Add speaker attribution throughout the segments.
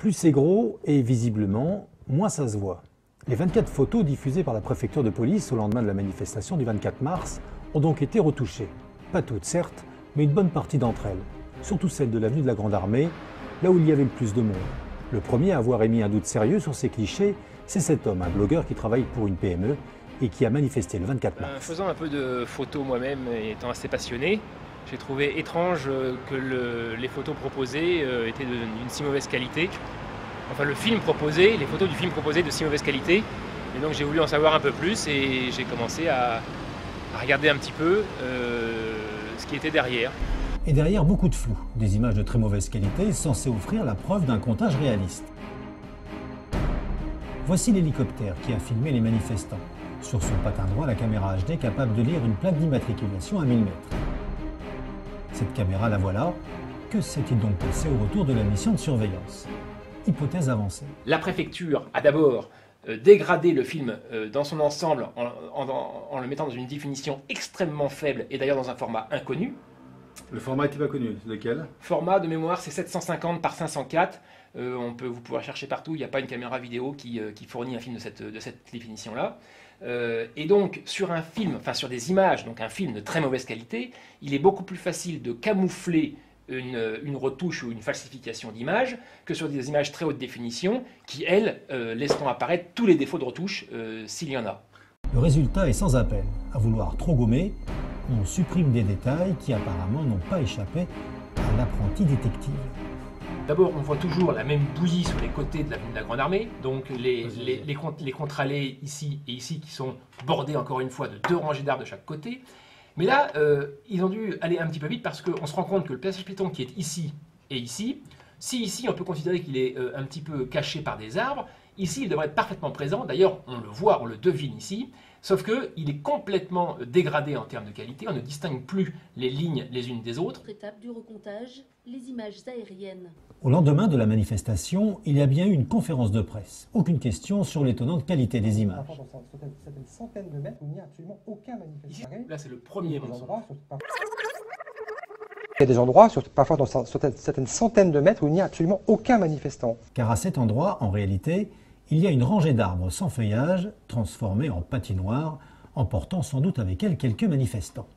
Speaker 1: Plus c'est gros et visiblement, moins ça se voit. Les 24 photos diffusées par la préfecture de police au lendemain de la manifestation du 24 mars ont donc été retouchées. Pas toutes certes, mais une bonne partie d'entre elles. Surtout celle de l'avenue de la Grande Armée, là où il y avait le plus de monde. Le premier à avoir émis un doute sérieux sur ces clichés, c'est cet homme, un blogueur qui travaille pour une PME et qui a manifesté le 24 mars.
Speaker 2: Faisant un peu de photos moi-même et étant assez passionné, j'ai trouvé étrange que les photos proposées étaient d'une si mauvaise qualité. Enfin les photos du film proposé de si mauvaise qualité. Et donc j'ai voulu en savoir un peu plus et j'ai commencé à regarder un petit peu ce qui était derrière.
Speaker 1: Et derrière, beaucoup de flou, des images de très mauvaise qualité censées offrir la preuve d'un comptage réaliste. Voici l'hélicoptère qui a filmé les manifestants. Sur son patin droit, la caméra HD capable de lire une plaque d'immatriculation à 1000 mètres. Cette caméra, la voilà. Que s'est-il donc passé au retour de la mission de surveillance? Hypothèse avancée.
Speaker 2: La préfecture a d'abord dégradé le film dans son ensemble en le mettant dans une définition extrêmement faible et d'ailleurs dans un format inconnu.
Speaker 3: Le format n'était pas connu, c'est lequel?
Speaker 2: Format de mémoire, c'est 750 par 504. Vous pouvez chercher partout, il n'y a pas une caméra vidéo qui fournit un film de cette définition-là. Et donc, sur des images, donc un film de très mauvaise qualité, il est beaucoup plus facile de camoufler une retouche ou une falsification d'image que sur des images très haute définition qui, elles, laisseront apparaître tous les défauts de retouche s'il y en a.
Speaker 1: Le résultat est sans appel. À vouloir trop gommer, on supprime des détails qui apparemment n'ont pas échappé à l'apprenti détective.
Speaker 2: D'abord, on voit toujours la même bouillie sur les côtés de l'avenue de la Grande Armée, donc les contre-allées ici et ici qui sont bordées encore une fois de 2 rangées d'arbres de chaque côté. Mais là, ils ont dû aller un petit peu vite parce qu'on se rend compte que le passage piéton qui est ici et ici, si ici on peut considérer qu'il est un petit peu caché par des arbres, ici il devrait être parfaitement présent, d'ailleurs on le voit, on le devine ici, sauf qu'il est complètement dégradé en termes de qualité, on ne distingue plus les lignes les unes des autres.
Speaker 4: Étape du recomptage, les images aériennes.
Speaker 1: Au lendemain de la manifestation, il y a bien eu une conférence de presse. Aucune question sur l'étonnante qualité des images.
Speaker 5: C'est une centaine de mètres où il n'y a absolument aucun manifestant.
Speaker 2: Ici, là c'est le premier mensonge.
Speaker 5: Il y a des endroits, parfois dans certaines centaines de mètres, où il n'y a absolument aucun manifestant.
Speaker 1: Car à cet endroit, en réalité, il y a une rangée d'arbres sans feuillage, transformée en patinoire, emportant sans doute avec elle quelques manifestants.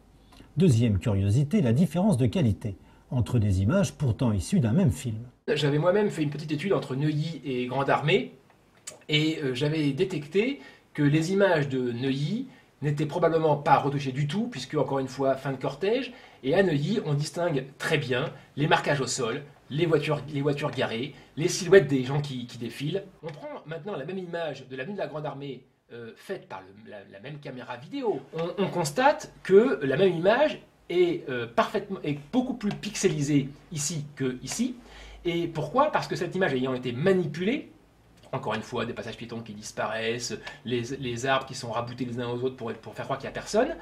Speaker 1: Deuxième curiosité, la différence de qualité entre des images pourtant issues d'un même film.
Speaker 2: J'avais moi-même fait une petite étude entre Neuilly et Grande Armée, et j'avais détecté que les images de Neuilly n'étaient probablement pas retouchées du tout, puisque, encore une fois, fin de cortège, et à Neuilly, on distingue très bien les marquages au sol, les voitures garées, les silhouettes des gens qui défilent. On prend maintenant la même image de l'avenue de la Grande Armée, faite par la même caméra vidéo. On constate que la même image est beaucoup plus pixelisée ici que ici. Et pourquoi? Parce que cette image ayant été manipulée, encore une fois, des passages piétons qui disparaissent, les arbres qui sont raboutés les uns aux autres pour faire croire qu'il n'y a personne,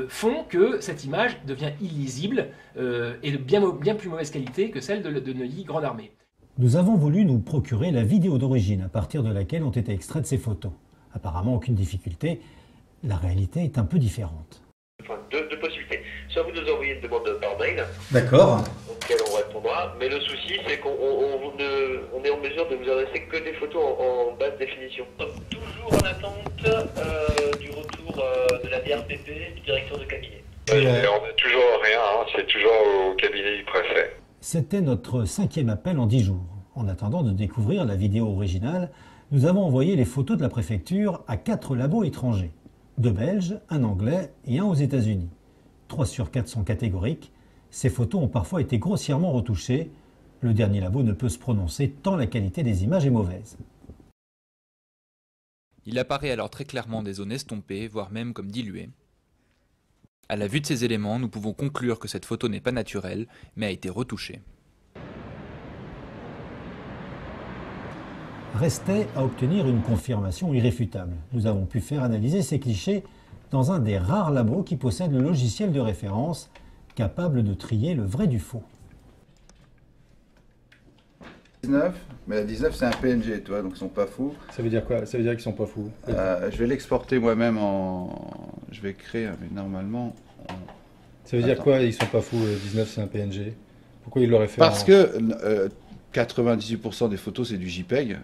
Speaker 2: font que cette image devient illisible et de bien plus mauvaise qualité que celle de Neuilly Grande Armée.
Speaker 1: Nous avons voulu nous procurer la vidéo d'origine à partir de laquelle ont été extraites ces photos. Apparemment, aucune difficulté. La réalité est un peu différente.
Speaker 6: Deux possibilités. Soit vous nous envoyez une demande par mail,
Speaker 3: D'accord.
Speaker 6: auquel on répondra, mais le souci c'est qu'on est en mesure de vous adresser que des photos en basse définition. Nous sommes toujours en attente du retour de la DRPP, du directeur de cabinet.
Speaker 7: On n'a toujours rien, c'est toujours au cabinet du préfet.
Speaker 1: C'était notre 5e appel en 10 jours. En attendant de découvrir la vidéo originale, nous avons envoyé les photos de la préfecture à 4 labos étrangers. 2 Belges, un Anglais et un aux États-Unis. 3 sur 4 sont catégoriques. Ces photos ont parfois été grossièrement retouchées. Le dernier labo ne peut se prononcer tant la qualité des images est mauvaise.
Speaker 8: Il apparaît alors très clairement des zones estompées, voire même comme diluées. À la vue de ces éléments, nous pouvons conclure que cette photo n'est pas naturelle, mais a été retouchée.
Speaker 1: Restait à obtenir une confirmation irréfutable. Nous avons pu faire analyser ces clichés dans un des rares labos qui possède le logiciel de référence capable de trier le vrai du faux.
Speaker 3: 19, mais la 19 c'est un PNG, toi, donc ils sont pas fous.
Speaker 9: Ça veut dire quoi? Ça veut dire qu'ils sont pas fous.
Speaker 3: Je vais l'exporter moi-même je vais créer, mais normalement...
Speaker 9: Ça veut dire quoi, ils sont pas fous, 19 c'est un PNG? Pourquoi ils l'auraient fait
Speaker 3: Parce que 98% des photos, c'est du JPEG.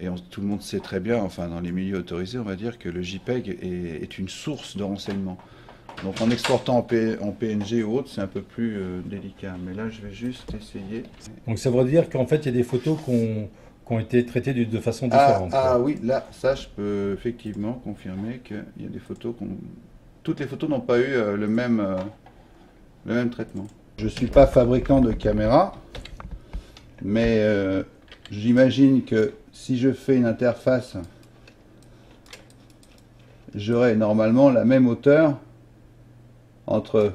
Speaker 3: Et tout le monde sait très bien, enfin dans les milieux autorisés, on va dire que le JPEG est une source de renseignement. Donc en exportant en PNG ou autre, c'est un peu plus délicat. Mais là, je vais juste essayer.
Speaker 9: Donc ça veut dire qu'en fait, il y a des photos qui ont été traitées de façon différente.
Speaker 3: Oui, là, ça, je peux effectivement confirmer qu'il y a des photos toutes les photos n'ont pas eu le même traitement. Je ne suis pas fabricant de caméra, mais j'imagine que si je fais une interface, j'aurai normalement la même hauteur entre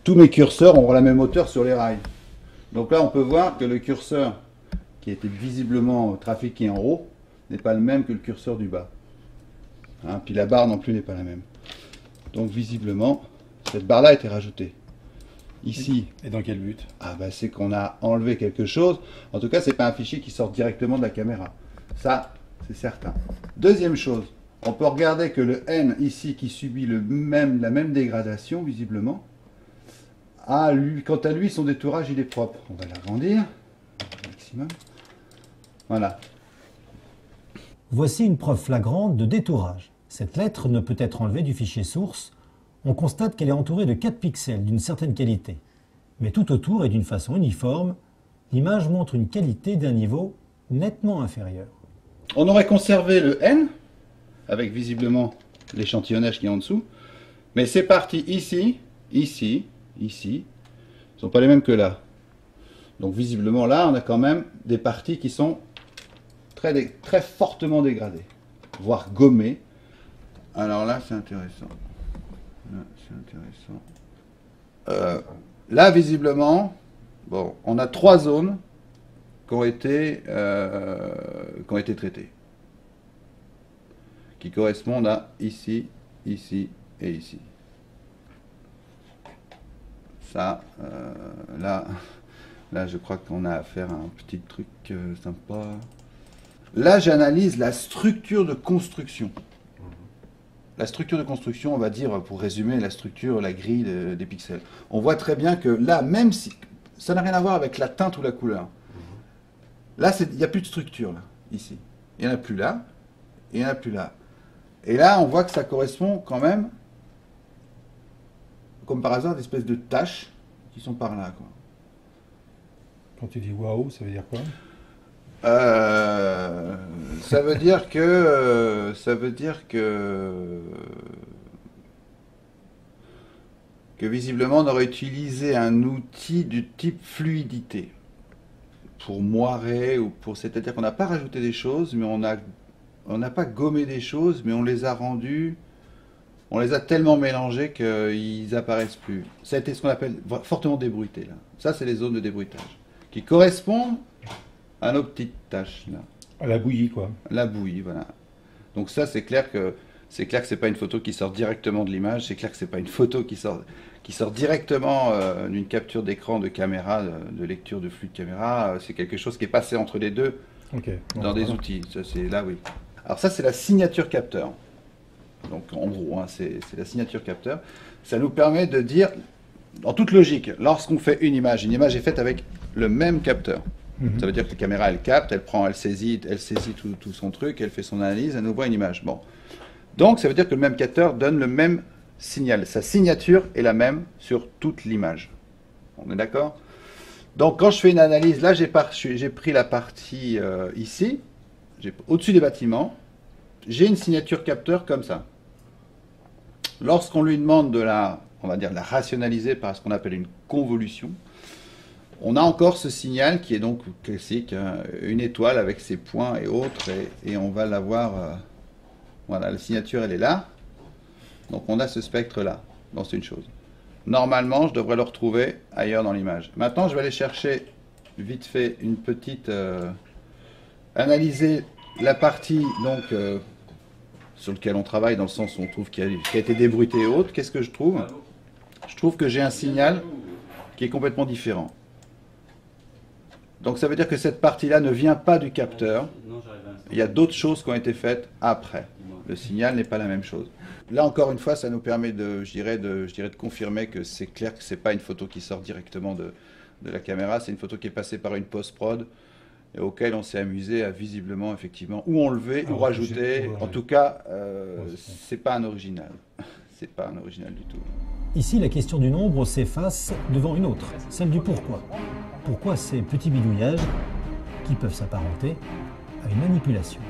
Speaker 3: tous mes curseurs, auront la même hauteur sur les rails. Donc là, on peut voir que le curseur qui était visiblement trafiqué en haut n'est pas le même que le curseur du bas. Hein, puis la barre non plus n'est pas la même. Donc visiblement, cette barre-là a été rajoutée. Ici.
Speaker 9: Et dans quel but?
Speaker 3: C'est qu'on a enlevé quelque chose. En tout cas, c'est pas un fichier qui sort directement de la caméra. Ça, c'est certain. Deuxième chose, on peut regarder que le N ici, qui subit la même dégradation, visiblement, quant à lui, son détourage, il est propre. On va l'agrandir au maximum. Voilà.
Speaker 1: Voici une preuve flagrante de détourage. Cette lettre ne peut être enlevée du fichier source. On constate qu'elle est entourée de 4 pixels d'une certaine qualité. Mais tout autour et d'une façon uniforme, l'image montre une qualité d'un niveau nettement inférieur.
Speaker 3: On aurait conservé le N, avec visiblement l'échantillonnage qui est en dessous, mais ces parties ici, ici, ici, ne sont pas les mêmes que là. Donc visiblement là, on a quand même des parties qui sont très fortement dégradées, voire gommées. Alors là, c'est intéressant. Là, visiblement, bon, on a 3 zones qui ont été traitées, qui correspondent à ici, ici et ici. Ça, là, je crois qu'on a affaire à un petit truc sympa. Là, j'analyse la structure de construction. La structure de construction, on va dire, pour résumer, la structure, la grille des pixels. On voit très bien que là, même si ça n'a rien à voir avec la teinte ou la couleur, là, il n'y a plus de structure, là, ici. Il n'y en a plus là, et il n'y en a plus là. Et là, on voit que ça correspond quand même, comme par hasard, des espèces de taches qui sont par là, quoi.
Speaker 9: Quand tu dis waouh, ça veut dire quoi?
Speaker 3: Ça veut dire que visiblement on aurait utilisé un outil du type fluidité pour moirer ou pour, c'est-à-dire qu'on n'a pas rajouté des choses, mais on n'a pas gommé des choses, mais on les a rendues, on les a tellement mélangées qu'ils apparaissent plus. Ça a été ce qu'on appelle fortement débruité là. Ça, c'est les zones de débruitage qui correspondent à nos petites taches là.
Speaker 9: À la bouillie, quoi.
Speaker 3: La bouillie, voilà. Donc ça, c'est clair que c'est pas une photo qui sort directement de l'image. C'est clair que c'est pas une photo qui sort directement d'une capture d'écran de caméra, de lecture de flux de caméra. C'est quelque chose qui est passé entre les deux dans des outils. Ça, c'est là, oui. Alors ça, c'est la signature capteur. Donc en gros, hein, c'est la signature capteur. Ça nous permet de dire, en toute logique, lorsqu'on fait une image est faite avec le même capteur. Ça veut dire que la caméra, elle capte, elle saisit tout son truc, elle fait son analyse, elle nous voit une image. Bon. Donc, ça veut dire que le même capteur donne le même signal. Sa signature est la même sur toute l'image. On est d'accord? Donc, quand je fais une analyse, là, j'ai pris la partie ici, au-dessus des bâtiments, j'ai une signature capteur comme ça. Lorsqu'on lui demande on va dire, la rationaliser par ce qu'on appelle une convolution, on a encore ce signal qui est donc classique, une étoile avec ses points et autres, et on va l'avoir, voilà, la signature elle est là, donc on a ce spectre-là, donc c'est une chose. Normalement, je devrais le retrouver ailleurs dans l'image. Maintenant, je vais aller chercher vite fait une petite, analyser la partie donc sur laquelle on travaille, dans le sens où on trouve qui a été débruité et autres. Qu'est-ce que je trouve? Je trouve que j'ai un signal qui est complètement différent. Donc ça veut dire que cette partie-là ne vient pas du capteur. Il y a d'autres choses qui ont été faites après. Le signal n'est pas la même chose. Là encore une fois, ça nous permet de confirmer que c'est clair que c'est pas une photo qui sort directement de la caméra, c'est une photo qui est passée par une post-prod et auquel on s'est amusé à visiblement, effectivement, ou enlever ou rajouter. En tout cas, c'est pas un original. C'est pas un original du tout.
Speaker 1: Ici, la question du nombre s'efface devant une autre, celle du pourquoi. Pourquoi ces petits bidouillages qui peuvent s'apparenter à une manipulation ?